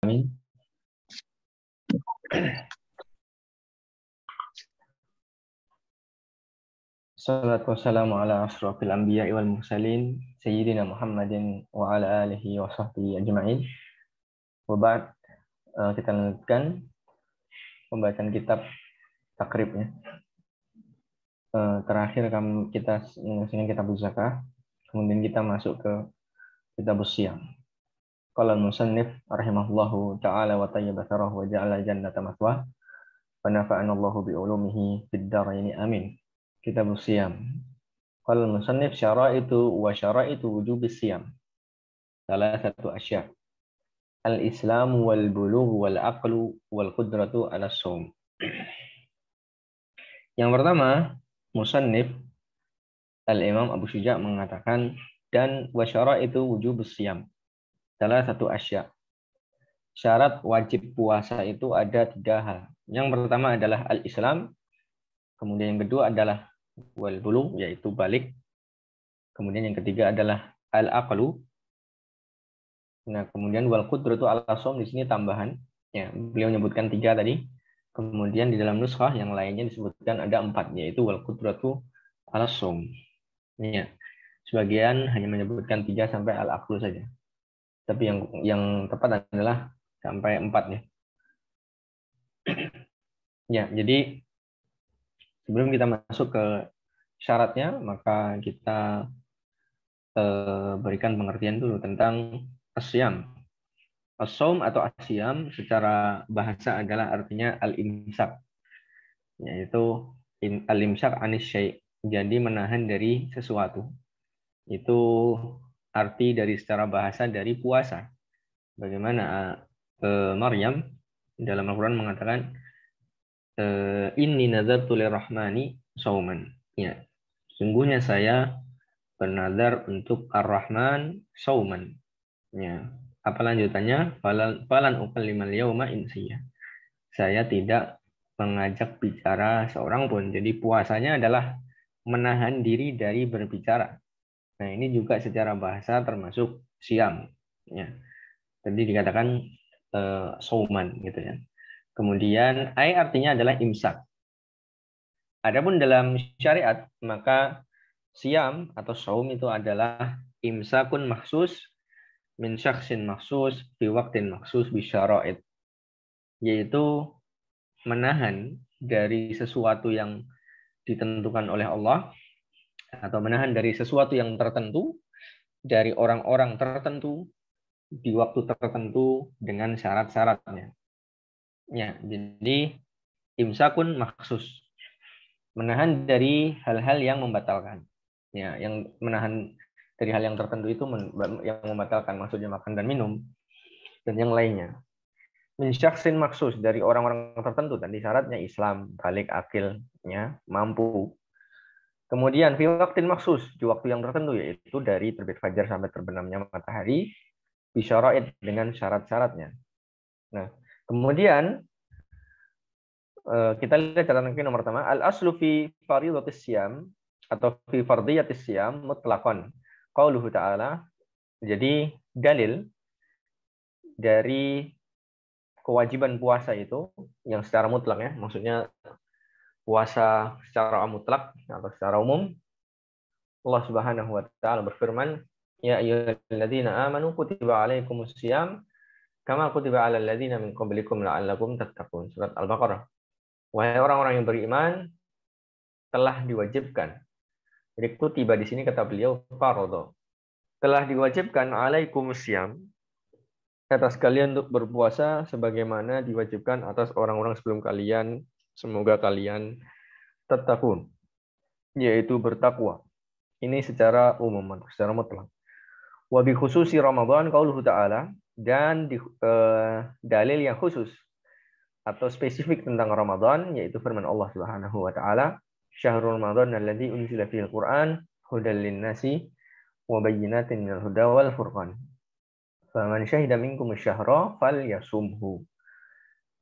Amin. Salatu wassalamu ala ashrafil anbiya'i wal mursalin Sayyidina Muhammadin wa ala alihi wa sahbihi ajma'in. Wa ba'd, kita lanjutkan pembacaan kitab takribnya. Terakhir kita menyelesaikan kitab zakah, kemudian kita masuk ke kitab siyam. Qala al-musannif rahimahullahu ta'ala wa tayyaba tharahu wa ja'ala jannata mathwah wa nafa'ana Allahu bi ulumihi fid dharain amin. Kitab siyam. Qala al-musannif syara'itu wa syara'itu wujubis siyam. Salah satu asya. Al-Islam wal bulugh wal aqlu wal qudratu ala shaum. Yang pertama, musannif Al-Imam Abu Syuja' mengatakan dan wa syara'itu wujubis siyam. Salah satu asya. Syarat wajib puasa itu ada 3 hal. Yang pertama adalah al-Islam, kemudian yang kedua adalah wal bulugh, yaitu balik. Kemudian yang ketiga adalah al-aqlu. Nah, kemudian wal qudratu ala shaum di sini tambahan. Ya, beliau menyebutkan 3 tadi. Kemudian di dalam nuskhah yang lainnya disebutkan ada 4, yaitu wal qudratu ala shaum. Ya. Sebagian hanya menyebutkan 3 sampai al-aqlu saja. Tapi yang tepat adalah sampai 4 ya. Ya, jadi sebelum kita masuk ke syaratnya, maka kita berikan pengertian dulu tentang asyam. As-shaum atau asyam secara bahasa adalah artinya al-imsak, yaitu al-imsak anis syai', jadi menahan dari sesuatu. Itu arti dari secara bahasa dari puasa. Bagaimana Maryam dalam Al-Quran mengatakan inni nazartu lirrahmani shauman. Ya, sungguhnya saya bernazar untuk Ar-Rahman shauman. Ya, apa lanjutannya? Falan ukallimal yauma insiya. Saya tidak mengajak bicara seorang pun. Jadi puasanya adalah menahan diri dari berbicara. Nah, ini juga secara bahasa termasuk siam. Ya. Tadi dikatakan shauman gitu ya. Kemudian ai artinya adalah imsak. Adapun dalam syariat, maka siam atau shaum itu adalah imsakun maksus min syakhsin maksus fi waqtin maksus bi syara'id, yaitu menahan dari sesuatu yang ditentukan oleh Allah atau menahan dari sesuatu yang tertentu dari orang-orang tertentu di waktu tertentu dengan syarat-syaratnya. Ya, jadi imsakun maksus, menahan dari hal-hal yang membatalkan. Ya, yang menahan dari hal yang tertentu itu yang membatalkan, maksudnya makan dan minum dan yang lainnya. Min syaksin maksus, dari orang-orang tertentu, tadi syaratnya Islam, balik, akilnya mampu. Kemudian fi waqtin maksus, di waktu yang tertentu, yaitu dari terbit fajar sampai terbenamnya matahari, bisyara'id, dengan syarat-syaratnya. Nah, kemudian kita lihat catatan kaki nomor pertama, al-aslu fi fardhiyatis siyam atau fi fardhiyatis siyam mutlaqan. Qauluhu ta'ala, jadi dalil dari kewajiban puasa itu yang secara mutlak ya, maksudnya puasa secara mutlak atau secara umum. Allah Subhanahu wa taala berfirman, ya ayyuhalladzina amanu kutiba alaikumus syiyam kama kutiba alal ladzina min qablikum la'allakum tattaqun. Surat Al-Baqarah. Wahai orang-orang yang beriman, telah diwajibkan. Jadi kutiba di sini kata beliau fardhu. Telah diwajibkan alaikumus syiyam, atas kalian untuk berpuasa sebagaimana diwajibkan atas orang-orang sebelum kalian, semoga kalian tattaqun, yaitu bertakwa. Ini secara umum, secara mutlak. Wa bi khususi Ramadan qauluhu ta'ala, dan dalil yang khusus atau spesifik tentang Ramadan yaitu firman Allah Subhanahu wa taala, syahrul ramadan alladzi unzila fihil Qur'an hudal linnasi wa bayyinatin minal huda wal furqan. Faman syahida minkum asyhara falyasumhu.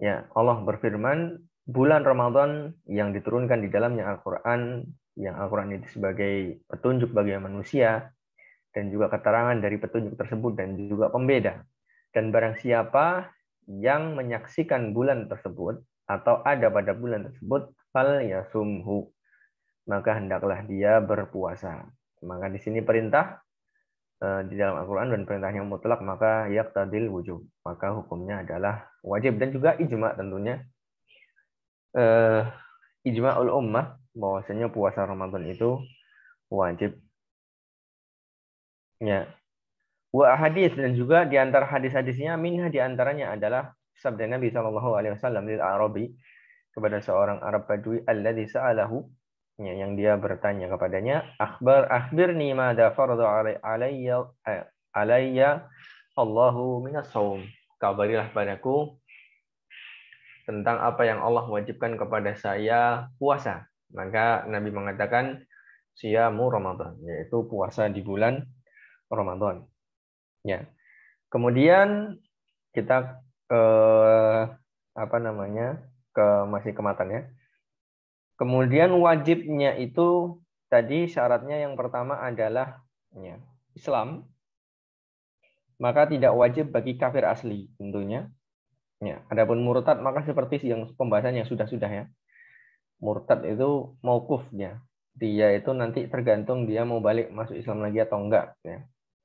Ya, Allah berfirman, bulan Ramadan yang diturunkan di dalamnya Al-Qur'an, yang Al-Qur'an itu sebagai petunjuk bagi manusia dan juga keterangan dari petunjuk tersebut dan juga pembeda. Dan barang siapa yang menyaksikan bulan tersebut atau ada pada bulan tersebut, fal yasumhu, maka hendaklah dia berpuasa. Maka di sini perintah di dalam Al-Quran dan perintahnya mutlak, maka yaqtadil wujub, maka hukumnya adalah wajib. Dan juga ijma tentunya, ijma'ul ummah bahwasanya puasa Ramadan itu wajib. Ya. Wa hadis, dan juga di antara hadis-hadisnya, minha di antaranya adalah sabda Nabi sallallahu alaihi wasallam lil Arabi, kepada seorang Arab Badui, alladzi sa'alahu, ya, yang dia bertanya kepadanya, akhbirni madza farada alayya Allahu minas shaum. Kabarilah padaku tentang apa yang Allah wajibkan kepada saya, puasa. Maka Nabi mengatakan siyamu Ramadan, yaitu puasa di bulan Ramadan. Ya. Kemudian kita masih ke matanya. Kemudian wajibnya itu tadi syaratnya yang pertama adalah ya, Islam. Maka tidak wajib bagi kafir asli tentunya. Ya, adapun murtad maka seperti yang pembahasan yang sudah-sudah ya. Murtad itu mauqufnya. Dia itu nanti tergantung dia mau balik masuk Islam lagi atau enggak ya.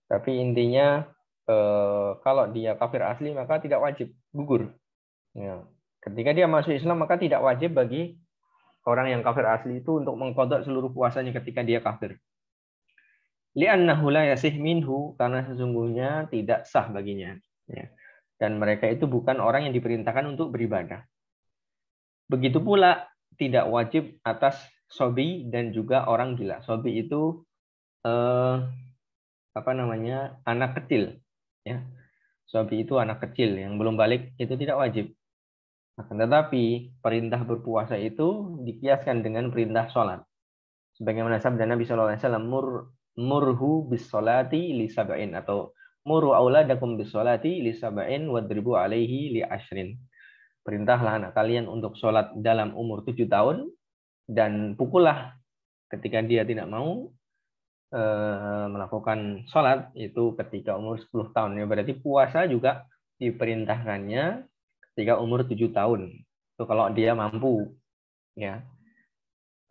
Tapi intinya kalau dia kafir asli maka tidak wajib, gugur. Ya. Ketika dia masuk Islam maka tidak wajib bagi orang yang kafir asli itu untuk mengqadha seluruh puasanya ketika dia kafir. Li'annahu la yasih minhu, karena sesungguhnya tidak sah baginya. Ya. Dan mereka itu bukan orang yang diperintahkan untuk beribadah. Begitu pula tidak wajib atas sobi dan juga orang gila. Sobi itu anak kecil. Ya. Sobi itu anak kecil yang belum balik, itu tidak wajib. Akan tetapi perintah berpuasa itu dikiaskan dengan perintah sholat. Sebagaimana sabda Nabi SAW, murhu bis sholati li sab'in, atau muru auladakum bis sholati li sab'in wadribu alaihi li ashrin. Perintahlah anak kalian untuk sholat dalam umur 7 tahun dan pukullah ketika dia tidak mau melakukan sholat itu ketika umur 10 tahun. Ya, berarti puasa juga diperintahkannya ketika umur 7 tahun. Itu kalau dia mampu. Ya.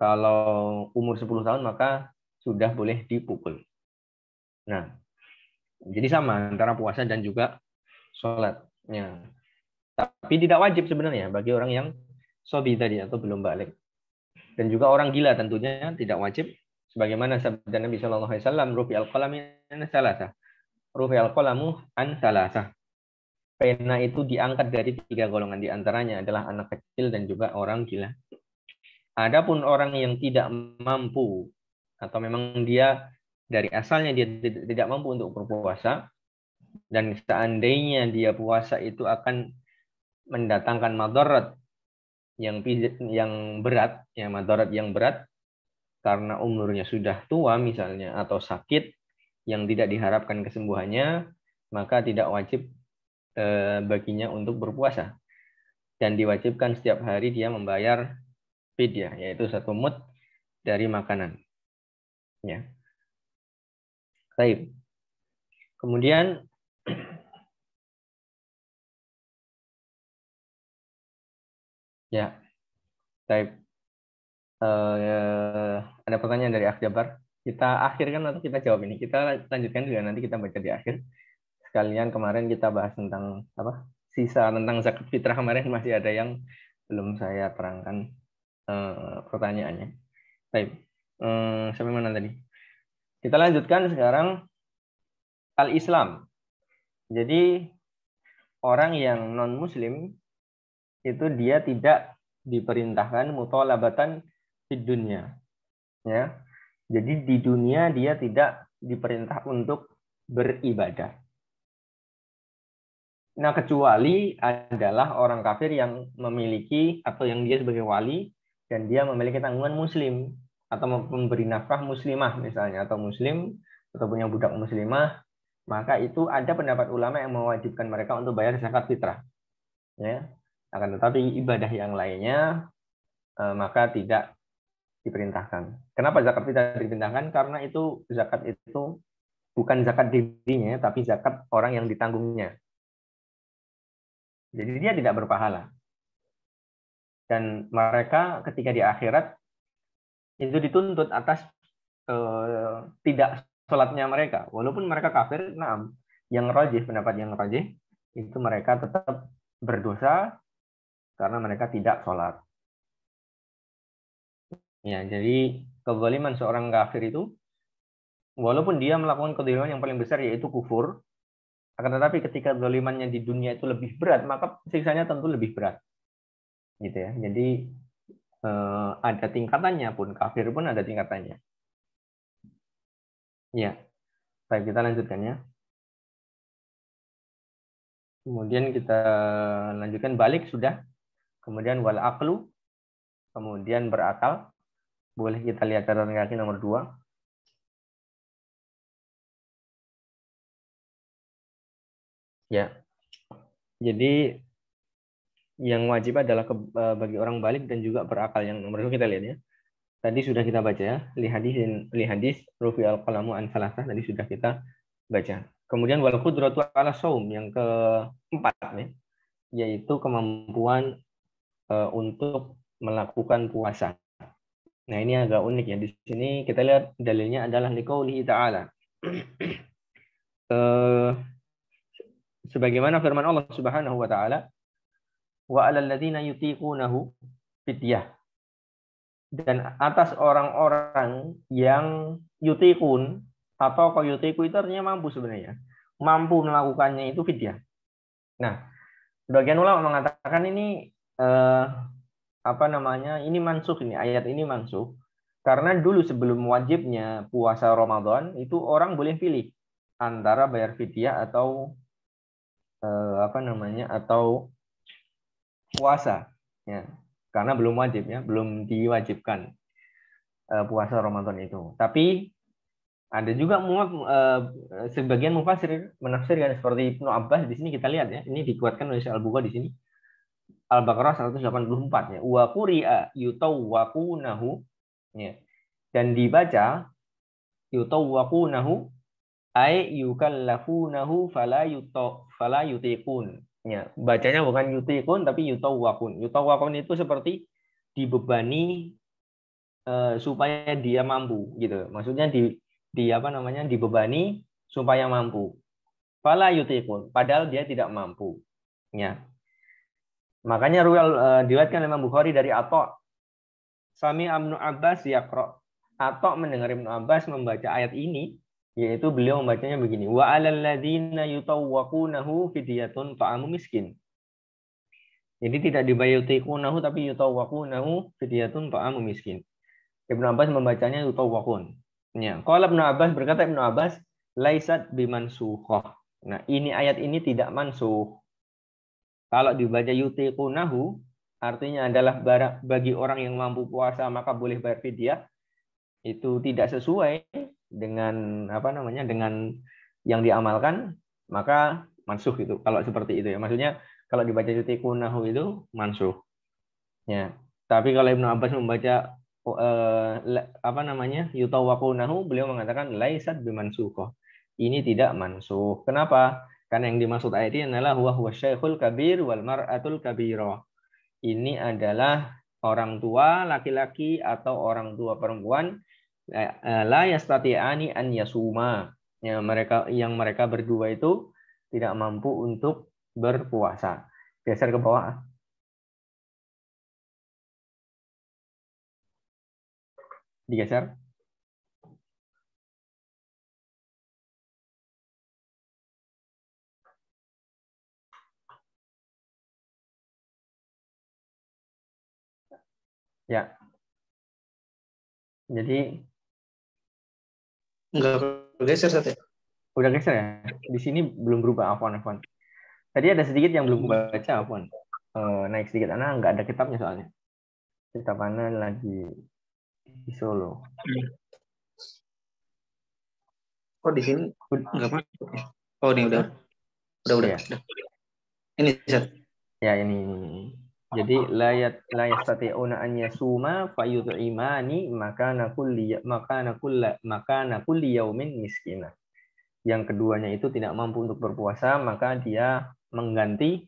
Kalau umur 10 tahun maka sudah boleh dipukul. Nah, jadi sama antara puasa dan juga sholat. Ya. Tapi tidak wajib sebenarnya bagi orang yang sobi tadi atau belum balik. Dan juga orang gila tentunya tidak wajib. Sebagaimana sabda Nabi SAW, rufi al-qalamu an salasah. Rufi al-qalamu an salasah. Pena itu diangkat dari 3 golongan, di antaranya adalah anak kecil dan juga orang gila. Adapun orang yang tidak mampu atau memang dia dari asalnya dia tidak mampu untuk berpuasa, dan seandainya dia puasa itu akan mendatangkan madarat yang berat, ya, madarat yang berat karena umurnya sudah tua misalnya atau sakit yang tidak diharapkan kesembuhannya, maka tidak wajib baginya untuk berpuasa, dan diwajibkan setiap hari dia membayar fidyah, yaitu 1 mud dari makanan. Ya. Baik. Kemudian ya, baik. Ada pertanyaan dari Akjabar. Kita akhirkan atau kita jawab ini? Kita lanjutkan juga, nanti kita baca di akhir. Sekalian kemarin kita bahas tentang sisa tentang zakat fitrah, kemarin masih ada yang belum saya terangkan pertanyaannya. Baik. Sampai mana tadi? Kita lanjutkan sekarang al-Islam. Jadi orang yang non muslim itu dia tidak diperintahkan muthalabatan di dunia. Ya. Jadi di dunia dia tidak diperintah untuk beribadah. Nah, kecuali adalah orang kafir yang memiliki atau yang dia sebagai wali dan dia memiliki tanggungan muslim atau memberi nafkah muslimah misalnya, atau muslim atau punya budak muslimah, maka itu ada pendapat ulama yang mewajibkan mereka untuk bayar zakat fitrah. Ya. Akan tetapi ibadah yang lainnya maka tidak diperintahkan. Kenapa zakat fitrah diperintahkan? Karena itu zakat itu bukan zakat dirinya, tapi zakat orang yang ditanggungnya. Jadi dia tidak berpahala. Dan mereka ketika di akhirat itu dituntut atas tidak sholatnya mereka. Walaupun mereka kafir, nah, yang rajih, pendapat yang rajih, itu mereka tetap berdosa karena mereka tidak sholat. Ya, jadi kezaliman seorang kafir itu, walaupun dia melakukan kezaliman yang paling besar yaitu kufur, akan tetapi ketika zalimannya di dunia itu lebih berat, maka siksanya tentu lebih berat. Gitu ya. Jadi ada tingkatannya pun, kafir pun ada tingkatannya. Ya, baik, kita lanjutkan ya. Kemudian kita lanjutkan balik sudah. Kemudian wal aqlu, kemudian berakal. Boleh kita lihat catatan kaki nomor 2. Ya. Jadi yang wajib adalah bagi orang balik dan juga berakal. Yang nomor 2 kita lihat ya. Tadi sudah kita baca ya. Li hadis rufi al-qalamu an salasah, tadi sudah kita baca. Kemudian wal qudratu ala shaum yang keempat ya, yaitu kemampuan untuk melakukan puasa. Nah, ini agak unik ya. Di sini kita lihat dalilnya adalah liqaulihi ta'ala. Sebagaimana firman Allah Subhanahu wa taala, wa 'alal ladzina yutiqunahu fidyah. Dan atas orang-orang yang yutiqun, atau kalau yutiqu itu artinya mampu sebenarnya. Mampu melakukannya itu fidyah. Nah, sebagian ulama mengatakan ini ini mansukh, ini ayat ini mansukh karena dulu sebelum wajibnya puasa Ramadan itu orang boleh pilih antara bayar fidyah atau atau puasa ya, karena belum wajib ya, belum diwajibkan puasa Ramadan itu. Tapi ada juga sebagian mufassir menafsirkan seperti Ibnu Abbas. Di sini kita lihat ya, ini dikuatkan oleh Al-Bukhari di sini. Al-Baqarah 184 ya. Wa quri'a yutawwaqunahu ya. Dan dibaca yutawwaqunahu ay yukallafunahu fala yutiqun. Ya, bacanya bukan yutiqun tapi yutawwaqun. Yutawwaqun itu seperti dibebani supaya dia mampu gitu. Maksudnya dibebani supaya mampu. Fala yutiqun, padahal dia tidak mampu. Ya. Makanya diriwayatkan Imam Bukhari dari Atha. Sami Ibnu Abbas yaqra. Atha mendengar Ibnu Abbas membaca ayat ini, yaitu beliau membacanya begini. Wa 'alal ladzina yutawwaqunahu fidyatun ta'amu miskin. Jadi tidak dibayar yutiqunahu tapi yutawwaqunahu fidyatun ta'amu miskin. Ibnu Abbas membacanya yutawwaqun. Ya, qala Ibnu Abbas, berkata Ibnu Abbas, laisat bimansukhah. Nah, ini ayat ini tidak mansukh. Kalau dibaca yutiqunahu artinya adalah bagi orang yang mampu puasa maka boleh bayar fidyah, itu tidak sesuai dengan dengan yang diamalkan, maka mansukh itu. Kalau seperti itu ya. Maksudnya kalau dibaca yutiqunahu itu mansukh. Ya. Tapi kalau Ibnu Abbas membaca yutawwaqunahu, beliau mengatakan laisat bimansukhah. Ini tidak mansukh. Kenapa? Karena yang dimaksud ayat ini adalah huwa syaikhul kabir wal mar'atul kabira. Ini adalah orang tua laki-laki atau orang tua perempuan la yastati'ani an yasuma. Ya, mereka berdua itu tidak mampu untuk berpuasa. Geser ke bawah. Digeser. Ya. Jadi enggak bergeser Sat. Udah geser ya? Di sini belum berubah, afwan. Tadi ada sedikit yang belum baca, afwan. Naik sedikit, karena nggak ada kitabnya soalnya. Kitab mana lagi di Solo. Oh, di sini enggak masuk ya. Oh, ini udah. Ya. Ini Sat. Ya, ini. Jadi la yastati'una an yasuma fayut'imani makana kulli yaumin miskina. Yang keduanya itu tidak mampu untuk berpuasa, maka dia mengganti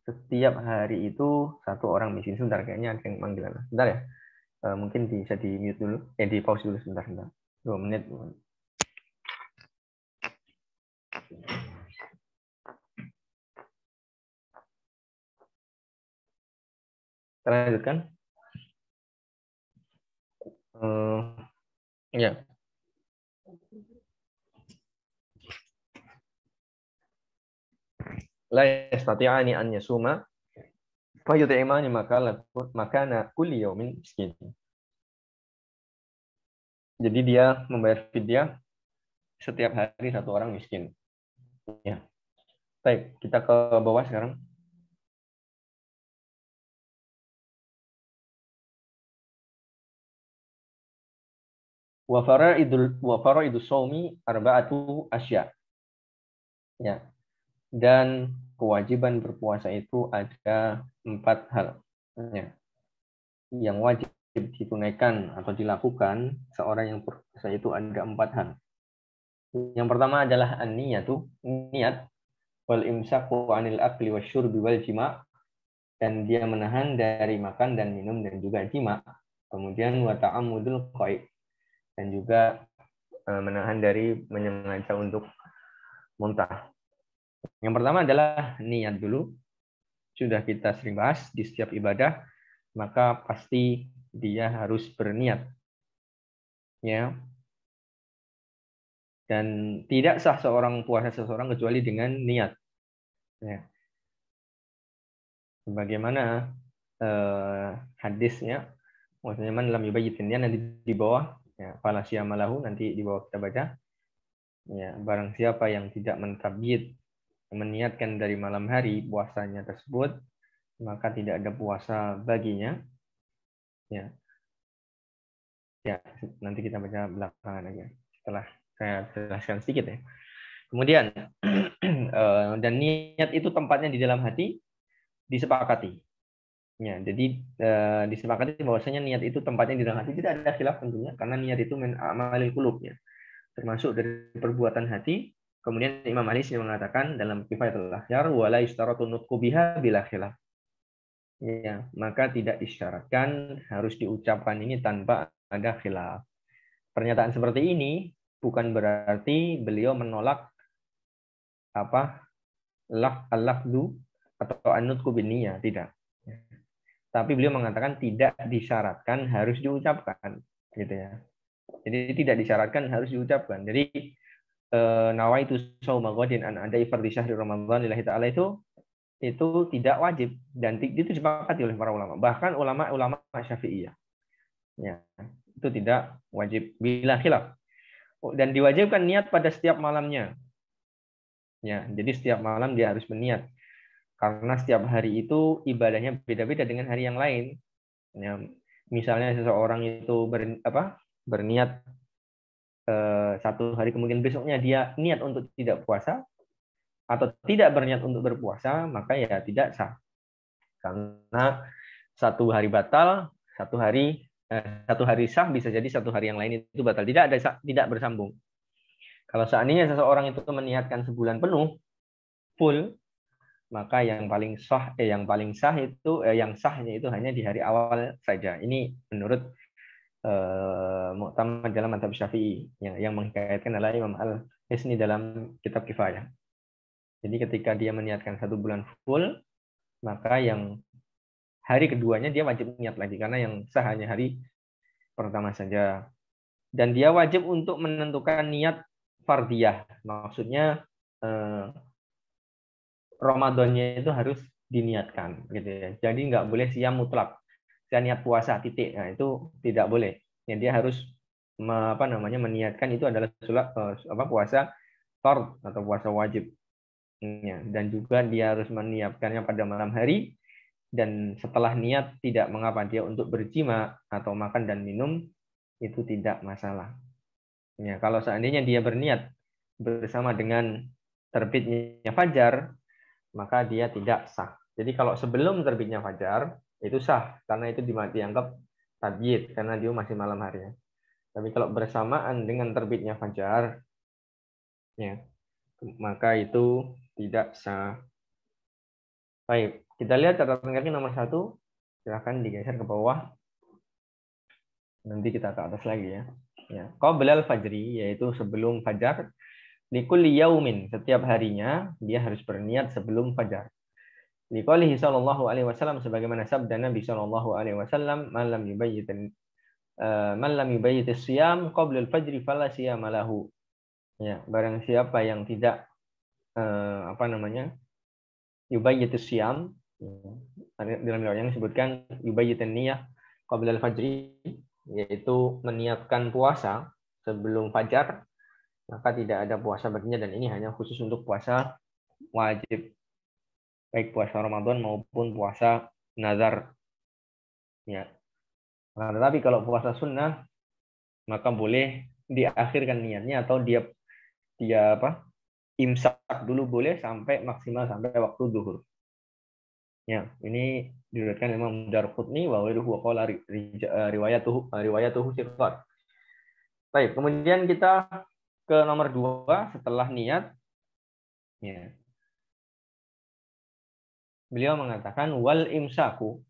setiap hari itu satu orang miskin. Sebentar, kayaknya ada yang panggilan. Sebentar ya. Mungkin bisa di mute dulu. Di pause dulu sebentar. 2 menit. Kita lanjutkan. Ya. La yastati'ani an yasuma fa yut'imani makana kulli yaumin miskin. Jadi dia membayar fidyah setiap hari satu orang miskin. Ya. Baik, kita ke bawah sekarang. Wa faraidus shaumi arba'atu asya. Ya. Dan kewajiban berpuasa itu ada 4 hal. Ya. Yang wajib ditunaikan atau dilakukan seorang yang berpuasa itu ada 4 hal. Yang pertama adalah an-niyatu, niat, wal imsaku 'anil akli wasyurbi wal jima', dan dia menahan dari makan dan minum dan juga jima'. Kemudian wa ta'ammudul qaid, dan juga menahan dari menyengaja untuk muntah. Yang pertama adalah niat dulu. Sudah kita sering bahas di setiap ibadah, maka pasti dia harus berniat. Ya. Dan tidak sah seorang puasa seseorang kecuali dengan niat. Ya. Sebagaimana hadisnya, maksudnya man lam yubayyitin, nanti di bawah, ya, fala siyamalahu, nanti di bawah kita baca. Ya, barang siapa yang tidak mentabyid, meniatkan dari malam hari puasanya tersebut, maka tidak ada puasa baginya. Ya. Ya, nanti kita baca belakangan aja. Setelah saya jelaskan sedikit ya. Kemudian dan niat itu tempatnya di dalam hati, disepakati. Ya, jadi disepakati bahwasanya niat itu tempatnya di dalam hati, tidak ada khilaf tentunya, karena niat itu min amalil qulub, ya, termasuk dari perbuatan hati. Kemudian Imam Ali mengatakan dalam Kifayatul Akhyar, wala yustaratu nutqu biha bila khilaf. Ya, maka tidak disyaratkan harus diucapkan ini tanpa ada khilaf. Pernyataan seperti ini bukan berarti beliau menolak al-lafdu atau an-nutqu binniyah, tidak. Tapi beliau mengatakan tidak disyaratkan harus diucapkan, gitu ya. Jadi tidak disyaratkan harus diucapkan. Jadi nawaitu shauma ghadin an adai fardhi syahri Ramadan lillahi ta'ala itu tidak wajib, dan itu disepakati oleh para ulama. Bahkan ulama Syafi'iyah. Ya, itu tidak wajib bila khilaf. Dan diwajibkan niat pada setiap malamnya. Ya, jadi setiap malam dia harus berniat. Karena setiap hari itu ibadahnya beda-beda dengan hari yang lain. Ya, misalnya seseorang itu berniat satu hari, kemudian besoknya dia niat untuk tidak puasa atau tidak berniat untuk berpuasa, maka ya tidak sah. Karena satu hari batal, satu hari sah, bisa jadi satu hari yang lain itu batal. Tidak bersambung. Kalau seandainya seseorang itu meniatkan sebulan penuh full, maka yang paling sah itu yang sahnya itu hanya di hari awal saja. Ini menurut Mu'tamad dalam mazhab Syafi'i, yang menghikayatkan adalah Imam Al-Hisni dalam kitab Kifayah. Jadi ketika dia meniatkan 1 bulan full, maka yang hari keduanya dia wajib niat lagi, karena yang sah hanya hari pertama saja. Dan dia wajib untuk menentukan niat fardiyah. Maksudnya Ramadannya itu harus diniatkan, gitu ya. Jadi nggak boleh siam mutlak. Saya niat puasa titik. Nah, itu tidak boleh. Ya, dia harus meniatkan itu adalah puasa fard atau puasa wajib. Ya, dan juga dia harus menyiapkannya pada malam hari, dan setelah niat tidak mengapa dia untuk berjima atau makan dan minum, itu tidak masalah. Ya, kalau seandainya dia berniat bersama dengan terbitnya fajar, maka dia tidak sah. Jadi kalau sebelum terbitnya fajar itu sah, karena itu dianggap tabyid, karena dia masih malam harinya. Tapi kalau bersamaan dengan terbitnya fajar, ya, maka itu tidak sah. Baik, Kita lihat catatan kaki nomor 1. Silahkan digeser ke bawah. Nanti kita ke atas lagi ya. Ya. Qoblal fajri, yaitu sebelum fajar. Likulli yaumin, setiap harinya dia harus berniat sebelum fajar. Liqaulihi sallallahu alaihi wasallam, sebagaimana sabda Nabi sallallahu alaihi wasallam, man lam yubayyit as-siyam qabla al-fajri fala siyama lahu. Ya, barang siapa yang tidak yubayyit as-siyam, dalam riwayat yang disebutkan yubayyit an-niyah qabla al-fajri, yaitu meniatkan puasa sebelum fajar, maka tidak ada puasa baginya, dan ini hanya khusus untuk puasa wajib, baik puasa Ramadan maupun puasa nazar. Ya. Nah, tetapi kalau puasa sunnah, maka boleh diakhirkan niatnya atau dia imsak dulu boleh sampai maksimal sampai waktu zuhur. Ya, ini diriwayatkan Imam Darqutni wa ghairuhu wa qala riwayatuhu thiqat. Baik, kemudian kita ke nomor 2 setelah niat. Ya. Beliau mengatakan wal imsaku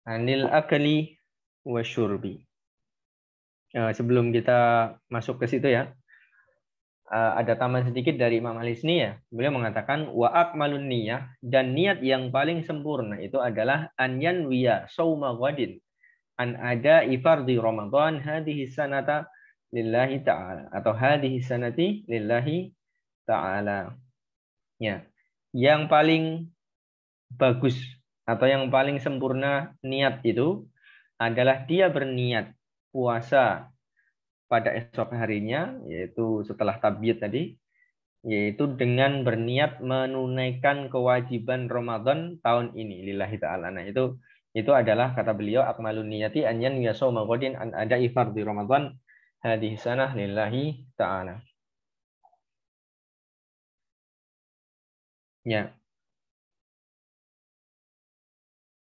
anil akli wasyurbi. Sebelum kita masuk ke situ ya, ada tambahan sedikit dari Imam Al-Isni ya. Beliau mengatakan wa akmalun niyah, dan niat yang paling sempurna itu adalah an yanwiya shauma ghadin an ada fardhi Ramadan hadhihi sanata lillahi ta'ala, atau hadhihi sanati lillahi ta'ala. Ya. Yang paling bagus atau yang paling sempurna niat itu adalah dia berniat puasa pada esok harinya, yaitu setelah tabyid tadi, yaitu dengan berniat menunaikan kewajiban Ramadan tahun ini lillahi ta'ala. Nah, itu adalah kata beliau akmalun niyati an yanwiya shauma ghadin an ada'i fardhi Ramadan hadhihi sanah lillahi ta'ala. Ya.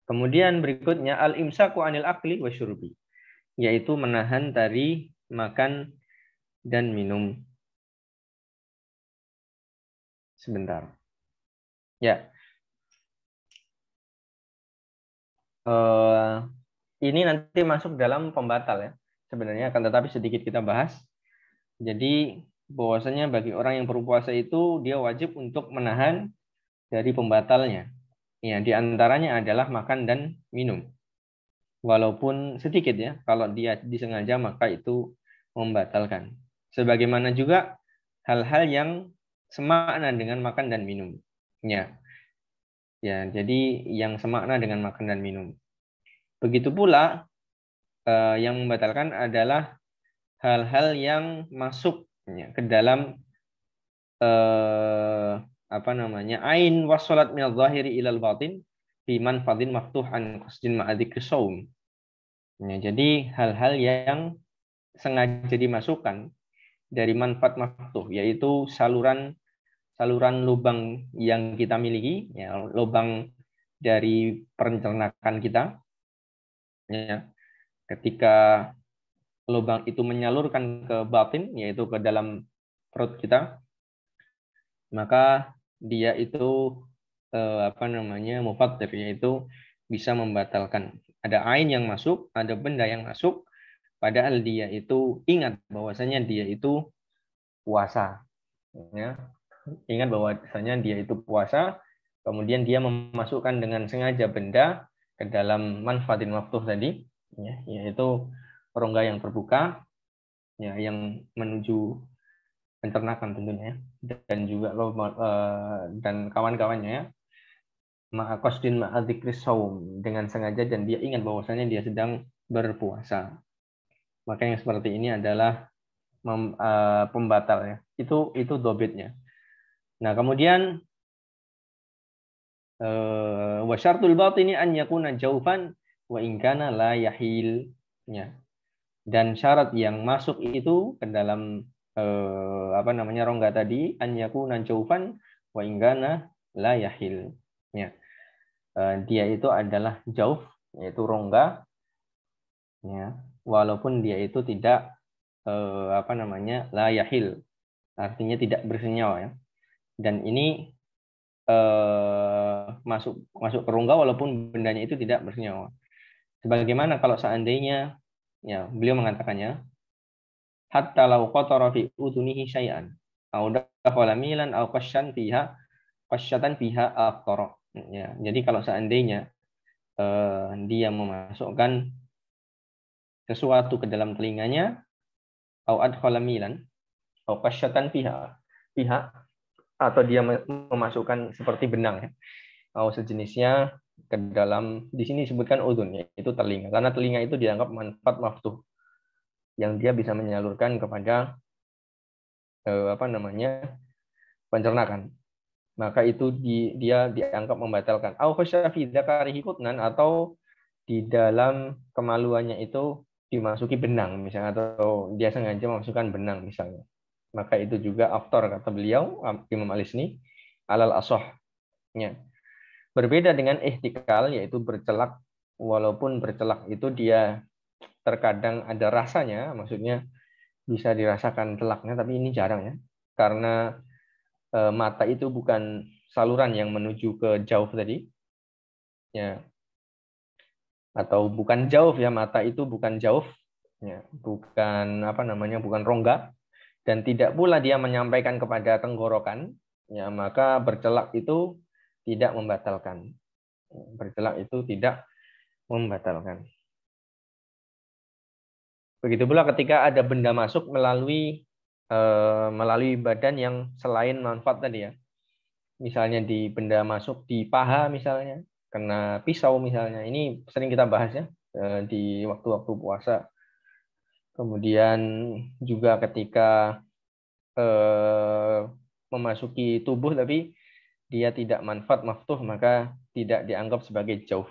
Kemudian berikutnya al-imsaku anil akli wasyurbi, yaitu menahan dari makan dan minum. Sebentar. Ya. Ini nanti masuk dalam pembatal ya. Sebenarnya akan tetapi sedikit kita bahas. Jadi bahwasanya bagi orang yang berpuasa itu dia wajib untuk menahan dari pembatalnya. Ya, di antaranya adalah makan dan minum. Walaupun sedikit ya, kalau dia disengaja maka itu membatalkan. Sebagaimana juga hal-hal yang semakna dengan makan dan minum. Ya. Ya, jadi yang semakna dengan makan dan minum. Begitu pula yang membatalkan adalah hal-hal yang masuk ya, ke dalam ain wassalat minadh dhahiri ilal batin fi manfadin maftuhan qasdin ma'adzikri shaum. Ya, jadi hal-hal yang sengaja dimasukkan dari manfaat maftuh, yaitu saluran lubang yang kita miliki, ya, lubang dari perencernakan kita. Ya, ketika lubang itu menyalurkan ke batin, yaitu ke dalam perut kita, maka dia itu mufattir, yaitu bisa membatalkan. Ada ain yang masuk, ada benda yang masuk, padahal dia itu ingat bahwasanya dia itu puasa. Ya. Ingat bahwasanya dia itu puasa, kemudian dia memasukkan dengan sengaja benda ke dalam manfaatin maftuh tadi, ya, yaitu rongga yang terbuka, ya, yang menuju pencernakan tentunya, dan juga dan kawan-kawannya, ya, ma'aqasdin ma'adzikris shaum, dengan sengaja dan dia ingat bahwasanya dia sedang berpuasa. Maka yang seperti ini adalah pembatal ya. Itu dobitnya. Nah, kemudian wa syartul batini an yakuna jaufan wa in kana la yahil, ya. Dan syarat yang masuk itu ke dalam rongga tadi an yakuna jaufan wa in kana la yahil, ya. Dia itu adalah jauf, yaitu rongga, ya, walaupun dia itu tidak la yahil, artinya tidak bersenyawa ya. Dan ini masuk ke rongga walaupun bendanya itu tidak bersenyawa. Sebagaimana kalau seandainya, ya beliau mengatakannya, hatta law qatara fi udunihi syai'an aw dakhala milan aw qasyatan fiha aftara. Ya, jadi kalau seandainya dia memasukkan sesuatu ke dalam telinganya, aw adkhala milan aw qasyatan fiha, atau dia memasukkan seperti benang ya, atau sejenisnya ke dalam, di sini disebutkan udhun, yaitu telinga, karena telinga itu dianggap manfaat maftuh yang dia bisa menyalurkan kepada pencernaan, maka itu dia dianggap membatalkan. Au khasyafi dzakarihi qutnan, atau di dalam kemaluannya itu dimasuki benang misalnya, atau dia sengaja memasukkan benang misalnya, maka itu juga aftar, kata beliau Imam Al-Isni, alal asahnya. Berbeda dengan ihtikal, yaitu bercelak, walaupun bercelak itu dia terkadang ada rasanya, maksudnya bisa dirasakan celaknya, tapi ini jarang ya, karena mata itu bukan saluran yang menuju ke jauh tadi, ya, atau bukan jauh ya, mata itu bukan jauh, ya, bukan rongga, dan tidak pula dia menyampaikan kepada tenggorokan, ya, maka bercelak itu tidak membatalkan. Bercelak itu tidak membatalkan. Begitu pula ketika ada benda masuk melalui badan yang selain manfaat tadi ya. Misalnya di benda masuk di paha misalnya, kena pisau misalnya. Ini sering kita bahas ya di waktu-waktu puasa. Kemudian juga ketika memasuki tubuh tapi dia tidak manfaat maftuh, maka tidak dianggap sebagai jauh.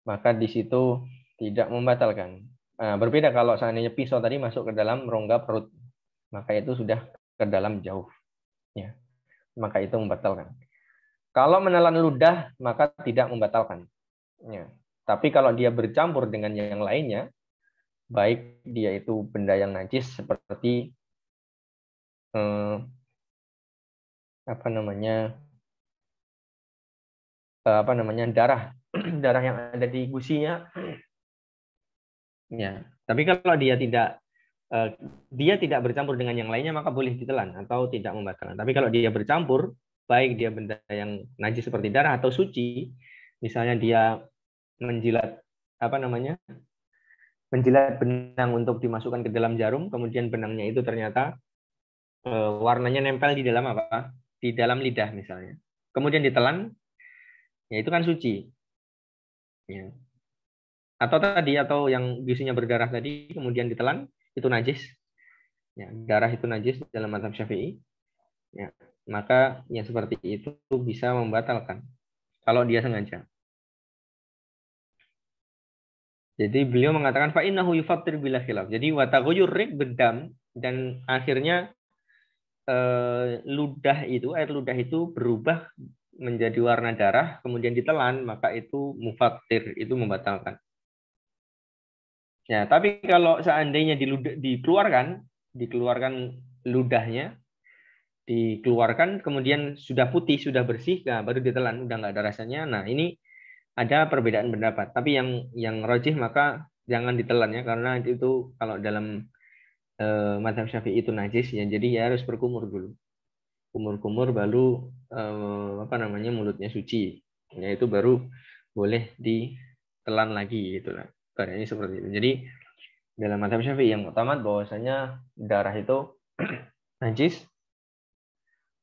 Maka di situ tidak membatalkan. Nah, berbeda kalau seandainya pisau tadi masuk ke dalam rongga perut, maka itu sudah ke dalam jauh. Ya. Maka itu membatalkan. Kalau menelan ludah, maka tidak membatalkan. Ya. Tapi kalau dia bercampur dengan yang lainnya, baik dia itu benda yang najis seperti darah darah yang ada di gusinya, ya. Tapi kalau dia tidak bercampur dengan yang lainnya, maka boleh ditelan atau tidak membatalkan. Tapi kalau dia bercampur, baik dia benda yang najis seperti darah atau suci, misalnya dia menjilat menjilat benang untuk dimasukkan ke dalam jarum, kemudian benangnya itu ternyata warnanya nempel di dalam di dalam lidah misalnya, kemudian ditelan, ya itu kan suci, ya. Atau yang gusinya berdarah tadi kemudian ditelan, itu najis, ya, darah itu najis dalam mazhab Syafi'i, ya, maka yang seperti itu bisa membatalkan kalau dia sengaja. Jadi beliau mengatakan fa innahu yufattir bila khilaf. Jadi wa taghayyur berdam, dan akhirnya air ludah itu berubah menjadi warna darah kemudian ditelan, maka itu mufattir, itu membatalkan. Ya, tapi kalau seandainya dikeluarkan ludahnya, dikeluarkan kemudian sudah putih, sudah bersih, nah baru ditelan, udah nggak ada rasanya. Nah, ini ada perbedaan pendapat. Tapi yang rajih maka jangan ditelan ya, karena itu kalau dalam mazhab Syafi'i itu najis ya, jadi ya harus berkumur dulu. Kumur-kumur baru mulutnya suci. Ya itu baru boleh ditelan lagi gitu lah. Ini seperti itu. Jadi dalam mazhab Syafi'i yang utama bahwasanya darah itu najis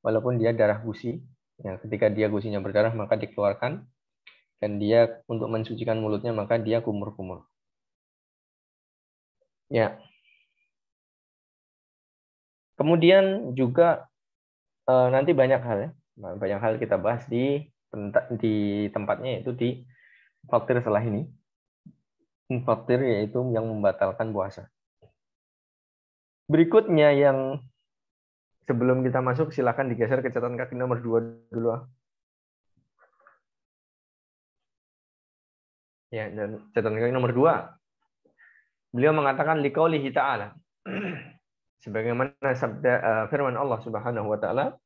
walaupun dia darah gusi. Ya, ketika dia gusinya berdarah maka dikeluarkan, dan dia untuk mensucikan mulutnya maka dia kumur-kumur. Ya. Kemudian juga nanti banyak hal kita bahas di tempatnya, yaitu di faktir setelah ini. Faktir yaitu yang membatalkan puasa. Berikutnya yang sebelum kita masuk, silakan digeser ke catatan kaki nomor 2 dulu. Ya, dan catatan kaki nomor 2. Beliau mengatakan liqaulihi ta'ala. Sebagaimana sabda firman Allah Subhanahu wa taala,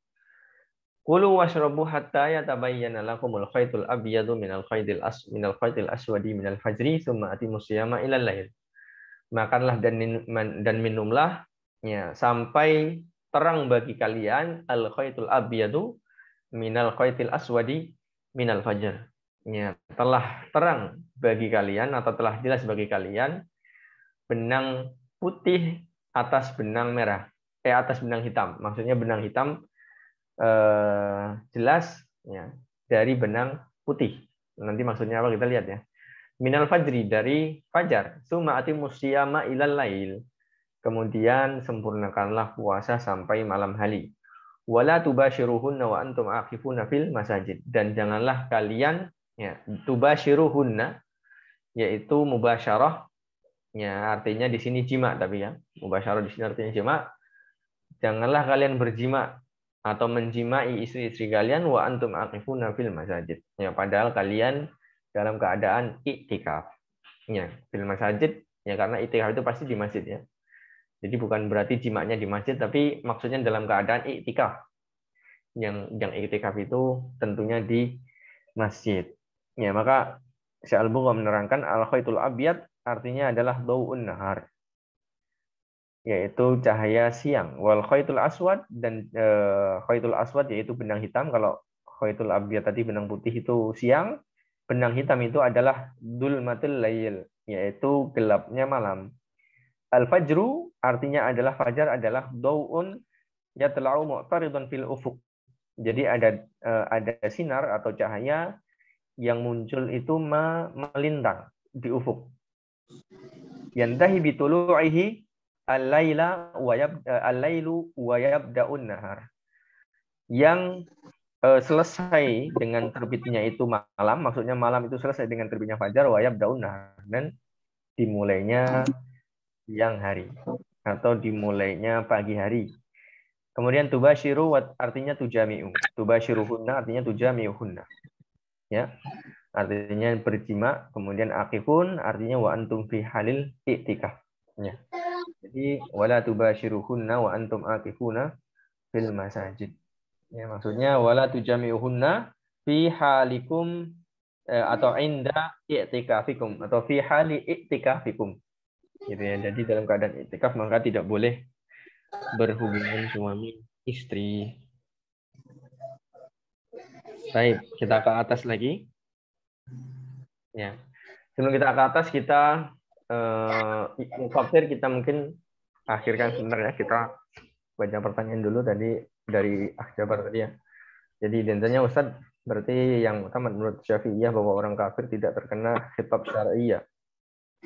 Kulu washrabu hatta yatabayyana lakumul khaytul abyadu minal khaytil aswadi minal fajri tsumma atimus siyama ilal lail. Makanlah dan minumlah ya sampai terang bagi kalian al khaytul abyadu minal khaytil aswadi minal fajr. Ya, telah terang bagi kalian atau telah jelas bagi kalian benang putih atas benang merah. Atas benang hitam. Maksudnya benang hitam jelas ya dari benang putih. Nanti maksudnya apa kita lihat ya. Minal fajri dari fajar. Summa atimus siyama ilal lail. Kemudian sempurnakanlah puasa sampai malam hari. Wala tubashiruhunna wa antum aqifuna fil masajid. Dan janganlah kalian ya tubashiruhunna yaitu mubasyarah ya artinya di sini jima tapi ya. Mubasyarah di sini artinya jima. Janganlah kalian berjima atau menjimai istri-istri kalian wa antum aqifuna fil masajid. Ya, padahal kalian dalam keadaan iktikaf. Ya, fil masajid ya karena iktikaf itu pasti di masjid ya. Jadi bukan berarti jimaknya di masjid tapi maksudnya dalam keadaan iktikaf. Yang iktikaf itu tentunya di masjid. Ya, maka Syekh Al-Bughawi menerangkan al-khaytul abyad artinya adalah dau'un nahar, yaitu cahaya siang. Wal khaytul aswad dan khaytul aswad yaitu benang hitam. Kalau khaytul abyad tadi benang putih itu siang, benang hitam itu adalah dulmatul lail, yaitu gelapnya malam. Al fajru artinya adalah fajar adalah dau'un yatla'u mu'taridan fil ufuq. Jadi ada sinar atau cahaya yang muncul itu melintang di ufuk. Yantahi bitulu'ihi al-lailu wa yabda'un nahar. Yang selesai dengan terbitnya itu malam, maksudnya malam itu selesai dengan terbitnya fajar, wa yabda'un nahar, dan dimulainya siang hari atau dimulainya pagi hari. Kemudian tubashiru artinya tujami'u. Tubashiruhunna artinya tujami'uhunna. Ya. Artinya berjima, kemudian akifun artinya wa antum fi halil i'tikaf. Ya. Jadi wala tubashiruhunna wa antum akifuna fil masajid. Ya, maksudnya wala tujami'uhunna fi halikum atau inda i'tikafikum atau fi hali i'tikafikum. Gitu ya. Jadi dalam keadaan i'tikaf maka tidak boleh berhubungan suami istri. Baik, kita ke atas lagi. Ya. Sebelum kita ke atas kita mukafir kita mungkin akhirkan sebenarnya kita baca pertanyaan dulu tadi dari Akjabar tadi ya. Jadi intinya Ustaz berarti yang utama menurut Syafi'iyah bahwa orang kafir tidak terkena khitab syar'iyyah.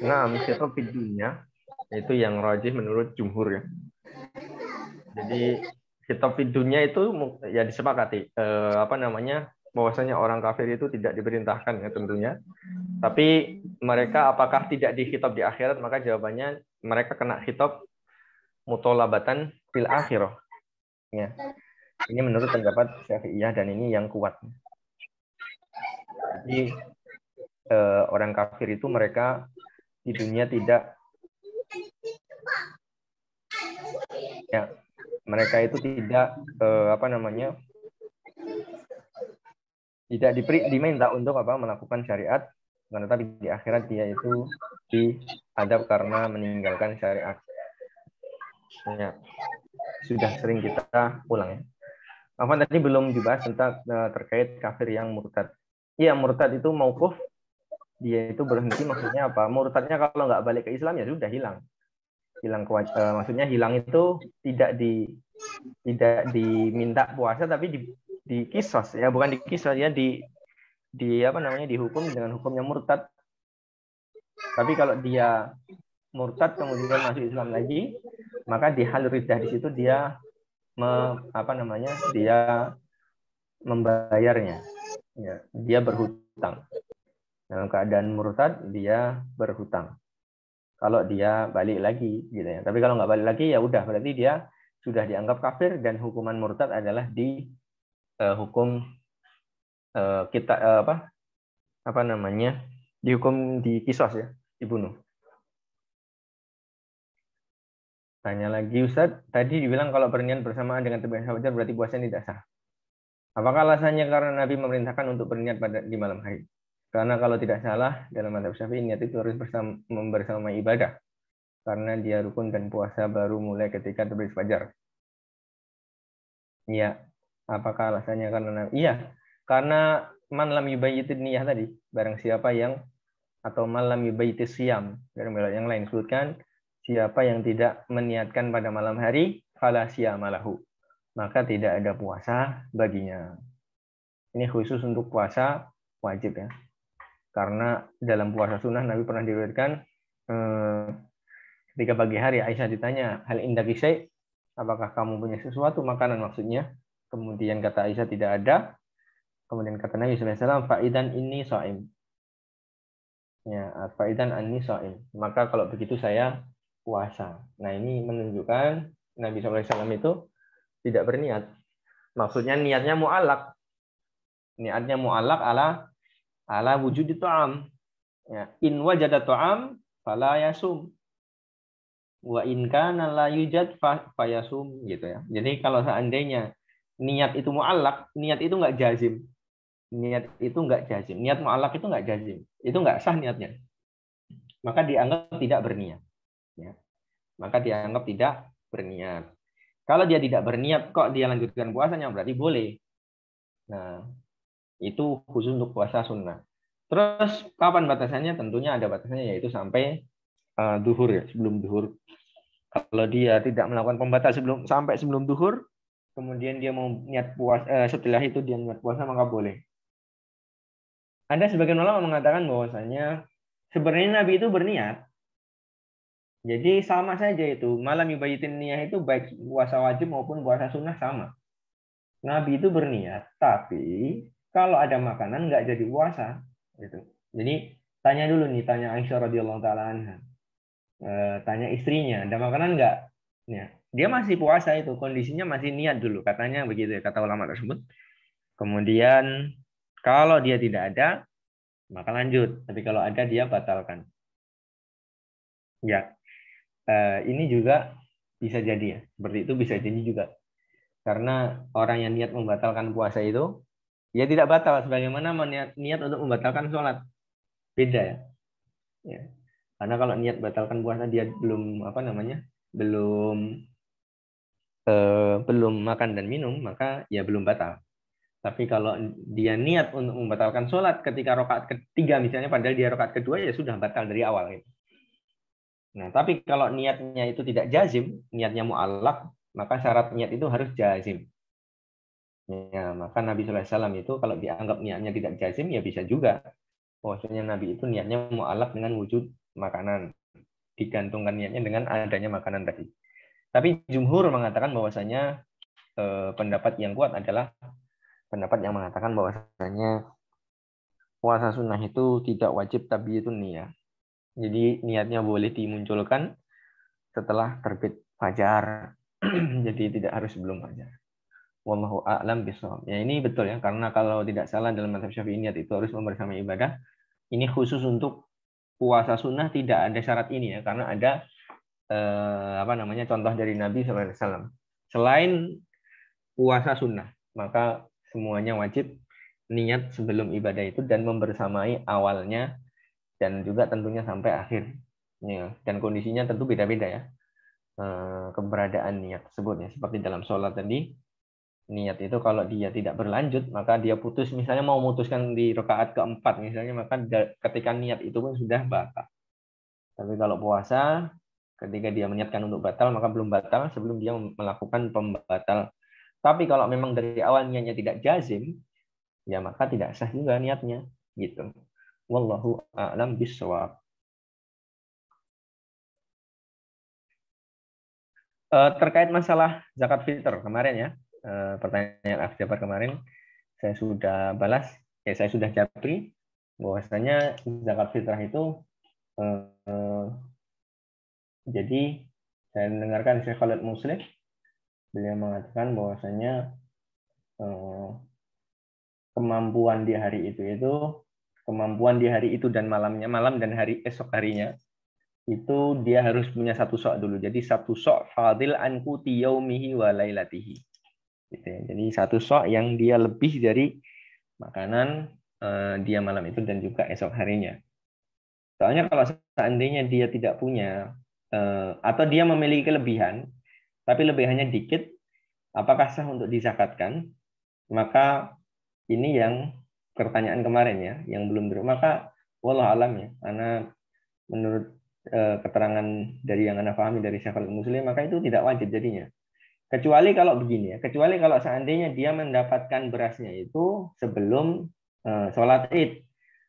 Nah, khitab fid dunya itu yang rajih menurut jumhur ya. Jadi khitab fid dunya itu ya disepakati bahwasanya orang kafir itu tidak diperintahkan ya tentunya. Tapi mereka apakah tidak dikhitab di akhirat? Maka jawabannya mereka kena khitab mutolabatan fil akhirah. Ya. Ini menurut pendapat Syafi'iyah dan ini yang kuat. Jadi orang kafir itu mereka di dunia tidak ya mereka itu tidak tidak diminta untuk melakukan syariat, tetapi di akhirat dia itu diadab karena meninggalkan syariat. Ya, sudah sering kita ulang ya. Tadi belum dibahas tentang terkait kafir yang murtad. Iya, murtad itu mauquf, dia itu berhenti. Maksudnya apa? Murtadnya kalau nggak balik ke Islam ya sudah hilang. Maksudnya hilang itu tidak diminta puasa tapi di kisos ya, bukan di kisos ya, dihukum dengan hukumnya murtad. Tapi kalau dia murtad kemudian masuk Islam lagi, maka di hal riddah di situ dia dia membayarnya. Ya, dia berhutang. Dalam keadaan murtad dia berhutang. Kalau dia balik lagi gitu ya. Tapi kalau nggak balik lagi ya udah, berarti dia sudah dianggap kafir dan hukuman murtad adalah hukum dihukum di kisos ya, dibunuh. Tanya lagi Ustaz, tadi dibilang kalau berniat bersamaan dengan terbitnya fajar berarti puasanya tidak sah. Apakah alasannya karena Nabi memerintahkan untuk berniat di malam hari? Karena kalau tidak salah dalam mazhab Syafi'i niat itu harus bersama ibadah. Karena dia rukun dan puasa baru mulai ketika terbit fajar. Iya. Apakah alasannya karena Nabi? Iya. Karena man lam yubayyitin niyah tadi, barang siapa yang atau malam yubaitis siam dalam riwayat yang lain disebutkan siapa yang tidak meniatkan pada malam hari fala siyamalahu, maka tidak ada puasa baginya. Ini khusus untuk puasa wajib ya. Karena dalam puasa sunnah Nabi pernah diriwayatkan ketika pagi hari Aisyah ditanya, hal indaki syai', apakah kamu punya sesuatu makanan maksudnya? Kemudian kata Aisyah tidak ada. Kemudian kata Nabi SAW, fa'idan inni sha'im. Ya, fa'idan anni sha'im. Maka kalau begitu saya puasa. Nah, ini menunjukkan Nabi SAW itu tidak berniat. Maksudnya niatnya mu'allaq. Niatnya mu'allaq ala wujud ta'am. Ya, in wajada ta'am fala yasum. Wa in kana la yujad fayasum gitu ya. Jadi kalau seandainya niat itu mu'allaq, niat itu enggak jazim. Niat itu enggak jazim. Niat mu'allaq itu enggak jazim. Itu enggak sah niatnya. Maka dianggap tidak berniat. Ya. Maka dianggap tidak berniat. Kalau dia tidak berniat, kok dia lanjutkan puasanya, berarti boleh. Nah, itu khusus untuk puasa sunnah. Terus, kapan batasannya? Tentunya ada batasannya, yaitu sampai duhur ya, sebelum duhur. Kalau dia tidak melakukan pembatal sampai sebelum duhur, kemudian dia mau niat puasa, setelah itu dia niat puasa, maka boleh. Ada sebagian ulama mengatakan bahwasanya sebenarnya Nabi itu berniat. Jadi sama saja itu. Malam yubayitin niyah itu baik puasa wajib maupun puasa sunnah sama. Nabi itu berniat, tapi kalau ada makanan nggak jadi puasa. Gitu. Jadi tanya dulu nih, tanya Aisyah radhiyallahu taala anha. Tanya istrinya, ada makanan nggak? Ya. Dia masih puasa itu, kondisinya masih niat dulu. Katanya begitu ya, kata ulama tersebut. Kemudian kalau dia tidak ada, maka lanjut. Tapi kalau ada, dia batalkan. Ya. Ini juga bisa jadi ya, seperti itu bisa jadi juga, karena orang yang niat membatalkan puasa itu ya tidak batal sebagaimana niat untuk membatalkan sholat, beda ya. Ya, karena kalau niat batalkan puasa dia belum belum makan dan minum, maka ya belum batal. Tapi kalau dia niat untuk membatalkan sholat ketika rakaat ketiga misalnya, padahal dia rakaat kedua, ya sudah batal dari awal gitu. Nah, tapi kalau niatnya itu tidak jazim, niatnya mu'allaq, maka syarat niat itu harus jazim. Ya, maka Nabi SAW itu kalau dianggap niatnya tidak jazim, ya bisa juga. Maksudnya Nabi itu niatnya mu'allaq dengan wujud makanan. Digantungkan niatnya dengan adanya makanan tadi. Tapi jumhur mengatakan bahwasanya pendapat yang kuat adalah pendapat yang mengatakan bahwasanya puasa sunnah itu tidak wajib tapi itu niat. Jadi niatnya boleh dimunculkan setelah terbit fajar. Jadi tidak harus sebelum fajar. Wallahu a'lam bishawab. Ya ini betul ya, karena kalau tidak salah dalam mazhab Syafi'i niat itu harus membersamai ibadah. Ini khusus untuk puasa sunnah tidak ada syarat ini ya, karena ada contoh dari Nabi SAW. Selain puasa sunnah, maka semuanya wajib niat sebelum ibadah itu dan membersamai awalnya dan juga tentunya sampai akhir. Ya, dan kondisinya tentu beda-beda ya. Keberadaan niat tersebut ya, seperti dalam sholat tadi, niat itu kalau dia tidak berlanjut, maka dia putus, misalnya mau memutuskan di rakaat keempat misalnya, maka ketika niat itu pun sudah batal. Tapi kalau puasa, ketika dia meniatkan untuk batal, maka belum batal sebelum dia melakukan pembatal. Tapi kalau memang dari awal niatnya tidak jazim, ya maka tidak sah juga niatnya, gitu. Wallahu a'lam bishawab. Terkait masalah zakat fitr kemarin ya, pertanyaan Af Jabar kemarin saya sudah balas, saya sudah japri bahwasanya zakat fitrah itu jadi saya mendengarkan Syekh Khalid Muslim, beliau mengatakan bahwasanya kemampuan di hari itu dan malamnya, malam dan hari esok harinya, itu dia harus punya satu sok dulu. Jadi satu sok fadil an quti yaumihi wa lailatihi. Gitu ya. Jadi satu sok yang dia lebih dari makanan dia malam itu dan juga esok harinya. Soalnya kalau seandainya dia tidak punya atau dia memiliki kelebihan, tapi lebihannya dikit, apakah sah untuk dizakatkan? Maka ini yang pertanyaan kemarin ya, yang belum terjawab. Maka wallah alam ya, karena menurut keterangan dari yang Anda pahami dari Syekhul Muslim, maka itu tidak wajib jadinya. Kecuali kalau begini ya, kecuali kalau seandainya dia mendapatkan berasnya itu sebelum sholat Id.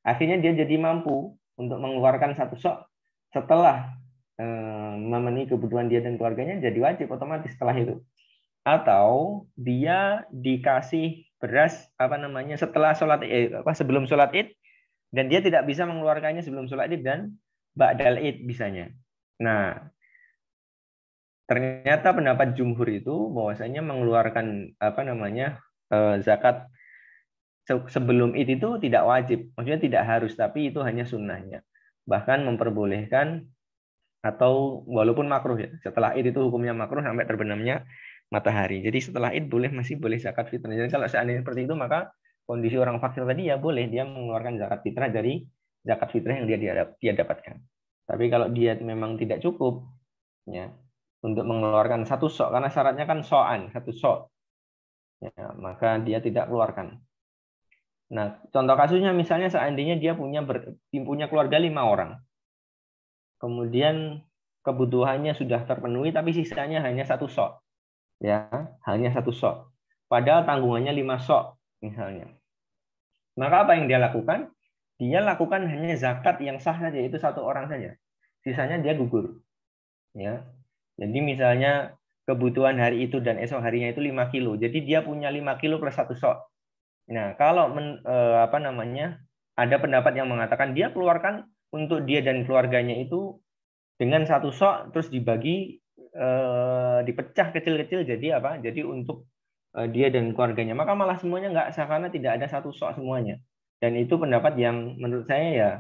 Akhirnya dia jadi mampu untuk mengeluarkan satu sok setelah memenuhi kebutuhan dia dan keluarganya, jadi wajib otomatis setelah itu. Atau dia dikasih beras setelah sholat sebelum sholat Id dan dia tidak bisa mengeluarkannya sebelum sholat Id dan ba'dal Id bisanya. Nah, ternyata pendapat jumhur itu bahwasanya mengeluarkan zakat sebelum Id itu tidak wajib, maksudnya tidak harus, tapi itu hanya sunnahnya. Bahkan memperbolehkan atau walaupun makruh ya. Setelah Id itu hukumnya makruh sampai terbenamnya matahari. Jadi setelah Id masih boleh zakat fitrah. Jadi kalau seandainya seperti itu maka kondisi orang fakir tadi ya boleh dia mengeluarkan zakat fitrah dari zakat fitrah yang dia dapatkan. Tapi kalau dia memang tidak cukup ya untuk mengeluarkan satu sok karena syaratnya kan so'an, satu sok. Ya, maka dia tidak keluarkan. Nah, contoh kasusnya misalnya seandainya dia punya keluarga 5 orang. Kemudian kebutuhannya sudah terpenuhi tapi sisanya hanya satu sok. Ya, hanya satu sok. Padahal tanggungannya 5 sok misalnya. Maka apa yang dia lakukan? Dia lakukan hanya zakat yang sah saja, itu satu orang saja. Sisanya dia gugur. Ya. Jadi misalnya kebutuhan hari itu dan esok harinya itu 5 kilo. Jadi dia punya 5 kilo plus satu sok. Nah, kalau ada pendapat yang mengatakan dia keluarkan untuk dia dan keluarganya itu dengan satu sok terus dibagi dipecah kecil-kecil jadi apa? Jadi untuk dia dan keluarganya. Maka malah semuanya nggak sah karena tidak ada satu sok semuanya. Dan itu pendapat yang menurut saya ya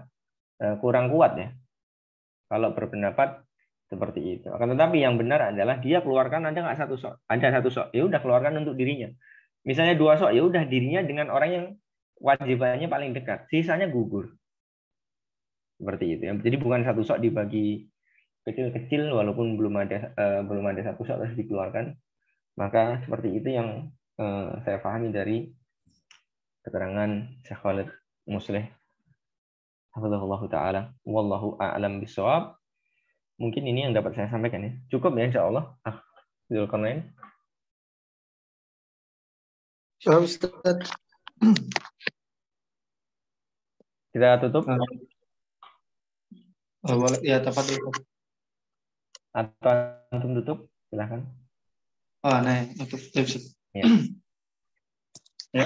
kurang kuat ya. Kalau berpendapat seperti itu. Akan tetapi yang benar adalah dia keluarkan ada nggak satu sok? Ada satu sok. Ya udah keluarkan untuk dirinya. Misalnya 2 sok, ya udah dirinya dengan orang yang wajibannya paling dekat. Sisanya gugur. Seperti itu. Jadi bukan satu sok dibagi kecil-kecil walaupun belum ada satu sok harus dikeluarkan. Maka seperti itu yang saya pahami dari keterangan Syekh Khalid Muslih hafizahullah taala. Wallahu a'lam bishawab. Mungkin ini yang dapat saya sampaikan ya. Cukup ya insyaallah. Zulkarnain. Ustaz. Kita tutup. Boleh ya, tepat itu. Atau antum tutup, silakan. Nah, untuk episode. Ya. Ya,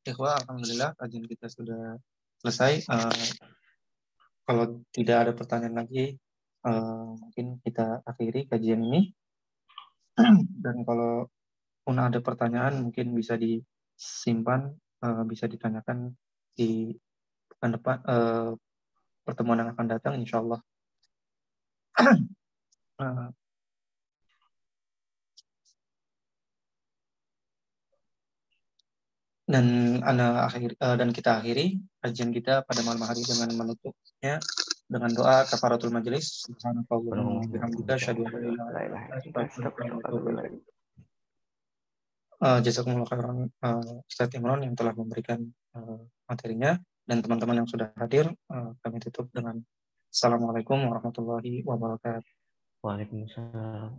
Ikhwah, alhamdulillah kajian kita sudah selesai. Kalau tidak ada pertanyaan lagi, mungkin kita akhiri kajian ini. Dan kalau pun ada pertanyaan, mungkin bisa disimpan, bisa ditanyakan di pekan depan, pertemuan yang akan datang, insya Allah. Dan kita akhiri kajian kita pada malam hari dengan menutupnya dengan doa kafaratul majelis. Subhanallahumma wa bihamdika asyhadu an la ilaha illa anta astaghfiruka wa atubu ilaik. Jazakumullah khairan Ustaz Imron yang telah memberikan materinya, dan teman-teman yang sudah hadir, kami tutup dengan Assalamualaikum warahmatullahi wabarakatuh. Waalaikumsalam.